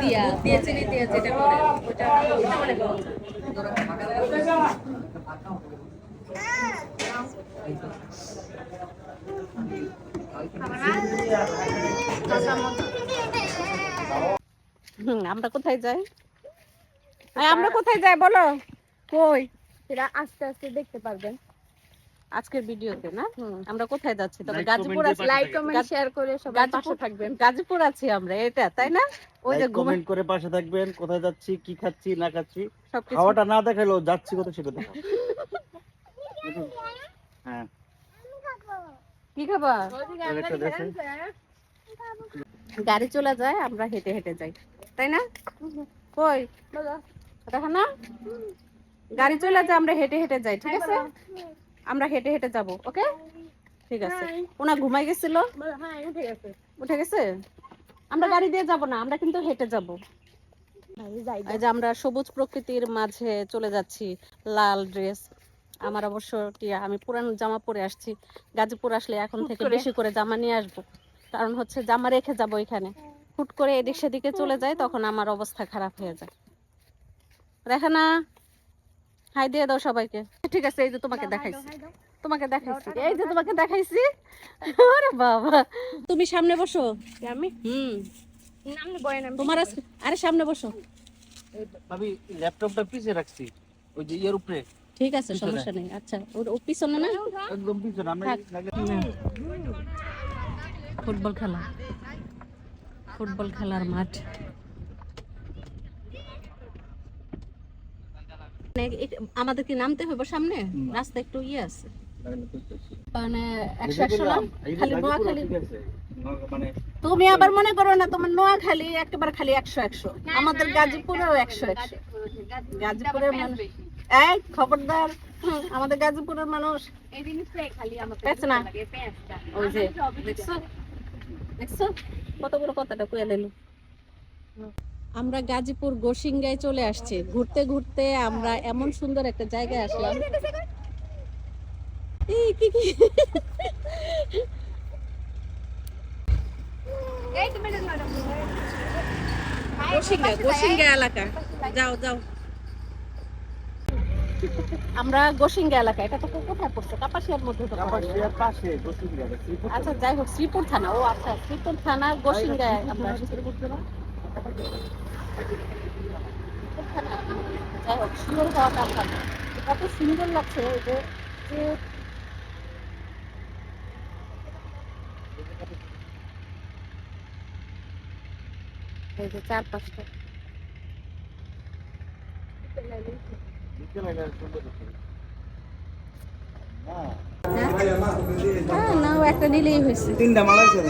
দিয়ে চিনি দিয়ে যেটা করে ওটা অনেক মজা। আমরা কোথায় যাই? আমরা কোথায় যাই বলো? কই সেটা আস্তে আস্তে দেখতে পারবেন আজকের ভিডিওতে না? আমরা কোথায় যাচ্ছি? তবে গাজীপুর আছি। লাইক কমেন্ট শেয়ার করে সবাই পাশে থাকবেন। গাজীপুর আছি আমরা, এটা তাই না? ওই যে কমেন্ট করে পাশে থাকবেন, কোথায় যাচ্ছি, কি খাচ্ছি না খাচ্ছি, সবকিছু খাওয়াটা না দেখাইলেও যাচ্ছি কোথায় সেটা দেখাও। হ্যাঁ, কি খাবা? একটা দেশে গাড়ি চলে যায়, আমরা হেঁটে হেঁটে যাই, তাই না? কই দেখো না, গাড়ি চলে যায়, আমরা হেঁটে হেঁটে যাই। ঠিক আছে, আমরা হেঁটে হেঁটে যাব। ওকে, ঠিক আছে। ওনা ঘুমাই গেছিল, উঠে গেছে। আমরা গাড়ি দিয়ে যাব না, আমরা কিন্তু হেঁটে যাব। এই যে আমরা সবুজ প্রকৃতির মাঝে চলে যাচ্ছি। লাল ড্রেস আমার, অবশ্য টিয়া, আমি পুরান জামা পরে আসছি। গাজীপুর আসলে এখন থেকে বেশি করে জামা নিয়ে আসবো, কারণ হচ্ছে জামা রেখে যাবো এখানে, হুট করে এদিক সেদিকে চলে যায়, তখন আমার অবস্থা খারাপ হয়ে যায়। রেখানা, হাই দিয়ে দাও সবাইকে। ঠিক আছে, এই যে তোমাকে দেখাইছি, এই যে তোমাকে দেখাইছি। আরে বাবা, তুমি সামনে বসো। আমি তোমার আরে সামনে বসো। ভাবি ল্যাপটপটা পিছে রাখছি, ওই যে ইয়ার উপরে। ঠিক আছে, সমস্যা নেই। আচ্ছা, ও পিছনে না, একদম পিছনে। আমরা ফুটবল খেলা, ফুটবল খেলার মাঠ। আমাদের কি নামতে হবে সামনে? রাস্তা একটু ইয়ে আছে, মানে 100 না, খালি নোয়াখালী। তুমি আবার মনে করো না তোমার নোয়াখালী একেবারে খালি 100 আমাদের গাজীপুরেও 100। গাজীপুরের মানুষ, এই খবরদার, আমাদের গাজীপুরের মানুষ এই জিনিসটাই খালি আমাকে পেছ না। পেঁয়াজটা ওই যে দেখছো, দেখছো কত বড় কথাটা কইয়া দিল। আমরা গাজীপুর গোসিঙ্গায় চলে আসছি। ঘুরতে ঘুরতে আমরা এমন সুন্দর একটা জায়গায় আসলাম। এই কি কি এই তুমি গোসিঙ্গা এলাকা, যাও যাও। আমরা গোসিঙ্গা এলাকা, এটা তো কোথায় পড়ছে? কাপাসিয়ার মধ্যে তো পড়ে। কাপাসিয়ার পাশে বসুন্ধরা, শ্রীপুর। আচ্ছা, যাই হোক, শ্রীপুর থানা। ও আচ্ছা, শ্রীপুর থানা গোসিঙ্গায় আমরা আসছি। যাই হোক, সুন্দর হওয়াটা ভালো। কত সুন্দর লাগছে। ওই যে এই যে চারপাশটা, হ্যাঁ, নাও একটা নিলেই হয়েছে। 3টা মাল আছে।